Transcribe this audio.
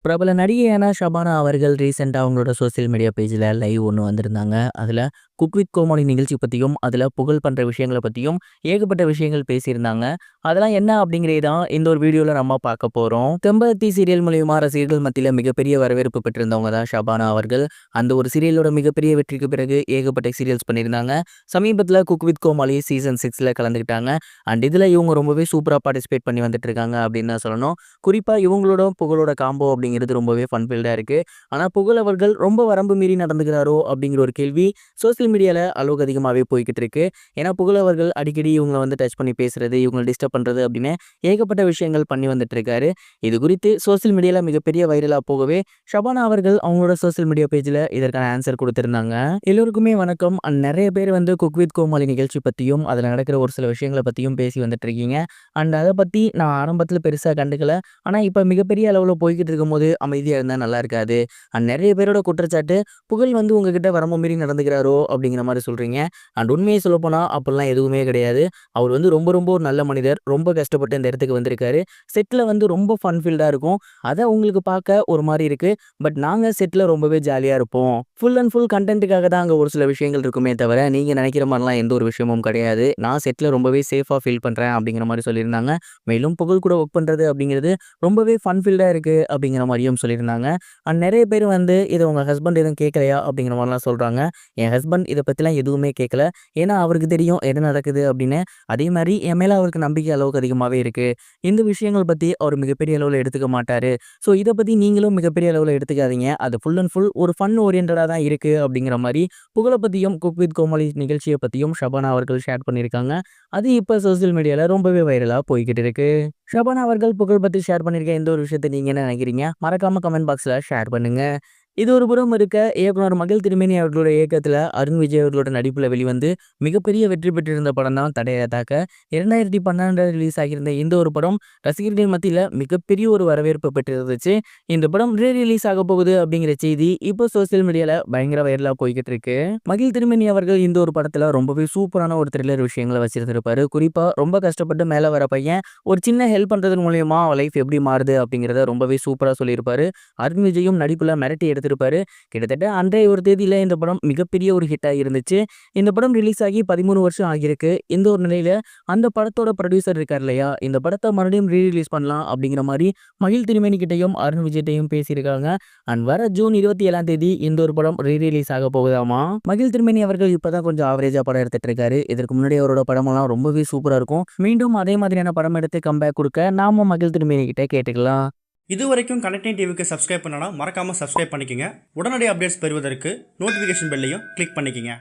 பிரபல நடிகையான ஷபானா அவர்கள் ரீசெண்டா அவங்களோட சோசியல் மீடியா பேஜ்ல லைவ் ஒண்ணு வந்திருந்தாங்க. அதுல குக் வித் கோமாளி நிகழ்ச்சி பத்தியும், அதுல புகழ் பண்ற விஷயங்கள பத்தியும் ஏகப்பட்ட விஷயங்கள் பேசியிருந்தாங்க. அதெல்லாம் என்ன அப்படிங்கிறத தான் இந்த ஒரு வீடியோல நம்ம பார்க்க போறோம். செம்பருத்தி சீரியல் மூலியமா ரசிகர்கள் மத்தியில மிகப்பெரிய வரவேற்பு பெற்றிருந்தவங்க தான் ஷபானா அவர்கள். அந்த ஒரு சீரியலோட மிகப்பெரிய வெற்றிக்கு பிறகு ஏகப்பட்ட சீரியல்ஸ் பண்ணியிருந்தாங்க. சமீபத்துல குக் வித் கோமாளி சீசன் 6ல கலந்துக்கிட்டாங்க. அண்ட் இதுல இவங்க ரொம்பவே சூப்பரா பார்ட்டிசிபேட் பண்ணி வந்துட்டு இருக்காங்க அப்படின்னு தான் சொல்லணும். குறிப்பா இவங்களோட புகழோட காம்போ அப்படிங்கிறது ரொம்பவே ஃபன் ஃபீல்டா இருக்கு. ஆனா புகழ் அவர்கள் ரொம்ப வரம்பு மீறி நடந்துக்கிறாரோ அப்படிங்கிற ஒரு கேள்வி சோசியல் மீடியால அளவுக்கு அதிகமாவே போய்க்கிட்டு இருக்கு. ஏன்னா புகழ் அவர்கள் அடிக்கடி இவங்கள வந்து டச் பண்ணி பேசுறது, இவங்கள டிஸ்டர்ப் பண்றது அப்படின்னு ஏகப்பட்ட விஷயங்கள் பண்ணி வந்துட்டு இருக்காரு. இது குறித்து சோசியல் மீடியால மிகப்பெரிய வைரலா போகவே ஷபானா அவர்கள் அவங்களோட சோசியல் மீடியா பேஜ்ல இதற்கான ஆன்சர் கொடுத்திருந்தாங்க. எல்லோருக்குமே வணக்கம். அண்ட் நிறைய பேர் வந்து குக் வித் கோமாளி நிகழ்ச்சி பத்தியும் அதுல நடக்கிற ஒரு சில விஷயங்களை பத்தியும் பேசி வந்துட்டு இருக்கீங்க. அண்ட் அதை பத்தி நான் ஆரம்பத்துல பெருசா கண்டுக்கல. ஆனா, இப்ப மிகப்பெரிய அளவுல போய்க்கிட்டு இருக்கும்போது, அமைதியா இருந்தா நல்லா இருக்காது. நெறைய பேரோட குற்றச்சாட்டு, புகழ் வந்து உங்ககிட்ட வரம்பு மீறி நடந்துக்கிறாரோ! அப்படிங்கிற மாரி சொல்றீங்க. அண்ட் உண்மைய சொல்லப்போனா, அப்படிலாம் எதுவுமே கிடையாது. அவர் வந்து ரொம்ப ரொம்ப ஒரு நல்ல மனிதர். ரொம்ப கஷ்டப்பட்டு இந்த இடத்துக்கு வந்திருக்காரு. செட்ல வந்து ரொம்ப ஃபன் ஃபீல்டா இருக்கும். அத உங்களுக்கு பார்க்க ஒரு மாரி இருக்கு. பட் நாங்க செட்ல ரொம்பவே ஜாலியா இருப்போம். ஃபுல் அண்ட் ஃபுல் கன்டென்ட்‌க்காக தான் அங்க ஒரு சில விஷயங்கள் இருக்குமே தவிர, நீங்க நெனைக்கிற மாரிலாம் எந்த ஒரு விஷயமும் கிடையாது. நான் செட்ல ரொம்பவே சேஃபா ஃபீல் பண்றேன் அப்படிங்கிற மாரி சொல்லியிருந்தாங்க. மேலும் புகழ் கூட ஒர்க் பண்றது அப்படிங்கிறது ரொம்பவே ஃபன் ஃபீல்டா இருக்கு அப்படிங்கிற மாரியும் சொல்லியிருந்தாங்க. அண்ட் நெறைய பேர் வந்து இத உங்க ஹஸ்பண்ட் எதுவும் கேட்கலையா? அப்படிங்கிற மாரிலாம் சொல்றாங்க. என் ஹஸ்பண்ட் இத பத்திலாம் எதுவுமே கேட்கல. ஏன்னா அவருக்கு தெரியும் என்ன நடக்குது அப்படின்னு. அதே மாரி என் மேல அவருக்கு நம்பிக்கை அளவுக்கு அதிகமாவே இருக்கு. இந்த விஷயங்கள் பத்தி அவர் மிகப்பெரிய அளவுல எடுத்துக்க மாட்டாரு. ஸோ இத பத்தி நீங்களும் மிகப்பெரிய அளவுல எடுத்துக்காதீங்க. அது ஃபுல் அண்ட் ஃபுல் ஒரு ஃபன் ஓரியன்டடா தான் இருக்கு அப்படிங்கிற மாரி புகழ பத்தியும், குக் வித் கோமாளி நிகழ்ச்சிய பத்தியும் ஷபானா அவர்கள் ஷேர் பண்ணியிருக்காங்க. அது இப்ப சோசியல் மீடியால ரொம்பவே வைரலா போய்க்கிட்டு இருக்கு. ஷபானா அவர்கள் புகழ் பத்தி ஷேர் பண்ணியிருக்க எந்த ஒரு விஷயத்த நீங்க என்ன நினைக்கிறீங்க? மறக்காம கமெண்ட் பாக்ஸ்ல ஷேர் பண்ணுங்க. இது ஒரு புறம் இருக்க, இயக்குனர் மகிழ் திருமேனி அவர்களோட இயக்கத்துல அருண் விஜய் அவர்களோட நடிப்புல வெளிவந்து மிகப்பெரிய வெற்றி பெற்றிருந்த படம் தான் தடையா தாக்க. 2012 ரிலீஸ் ஆகியிருந்த இந்த ஒரு படம் ரசிகர்கள் மத்தியில மிகப்பெரிய ஒரு வரவேற்பு பெற்றிருந்துச்சு. இந்த படம் ரிலீஸ் ஆக போகுது அப்படிங்கிற செய்தி இப்போ சோசியல் மீடியால பயங்கர வைரலா போய்கிட்டு இருக்கு. மகிழ் திருமேனி அவர்கள் இந்த ஒரு படத்துல ரொம்பவே சூப்பரான ஒரு த்ரில்லர் விஷயங்களை வச்சிருந்திருப்பாரு. குறிப்பா ரொம்ப கஷ்டப்பட்டு மேல வர பையன் ஒரு சின்ன ஹெல்ப் பண்றதன் மூலியமா அவன் லைஃப் எப்படி மாறுது அப்படிங்கிறத ரொம்பவே சூப்பரா சொல்லியிருப்பாரு. அருண் விஜயும் நடிப்புல மிரட்டி எடுத்திருப்பாரு. கிட்டத்தட்ட அன்றைய ஒரு தேதியில இந்த படம் மிகப்பெரிய ஒரு ஹிட்டா இருந்துச்சு. இந்த படம் ரிலீஸ் ஆகி 13 வருஷம் ஆகியிருக்கு. இந்த ஒரு நிலையில அந்த படத்தோட ப்ரொடியூசர் இருக்கார் இல்லையா, இந்த படத்த மறுபடியும் ரிலீஸ் பண்ணலாம் அப்படிங்கிற மாரி மகிழ் திருமேனி கிட்டயும் அருண் விஜய்ட்டையும் பேசியிருக்காங்க. அண்ட் வர ஜூன் 27ஆம் தேதி இந்த ஒரு படம் ரிலீஸ் ஆக போகுதாமா. மகிழ் திருமேனி அவர்கள் இப்பதான் கொஞ்சம் ஆவரேஜா படம் எடுத்துட்டு இருக்காரு. இதற்கு முன்னாடி அவரோட படமெல்லாம் ரொம்பவே சூப்பரா இருக்கும். மீண்டும் அதே மாதிரியான படம் எடுத்து கம்பேக் கொடுக்க நாம மகிழ் திருமேனி கிட்ட கேட்டுக்கலாம். இது வரைக்கும் கனெக்டிங் டிவிக்கு சப்ஸ்கிரைப் பண்ணனா மறக்காம சப்ஸ்கிரைப் பண்ணிக்கங்க. உடனடி அப்டேட்ஸ் பெறுவதற்கு நோட்டிஃபிகேஷன் பெல்லையும் கிளிக் பண்ணிக்கங்க.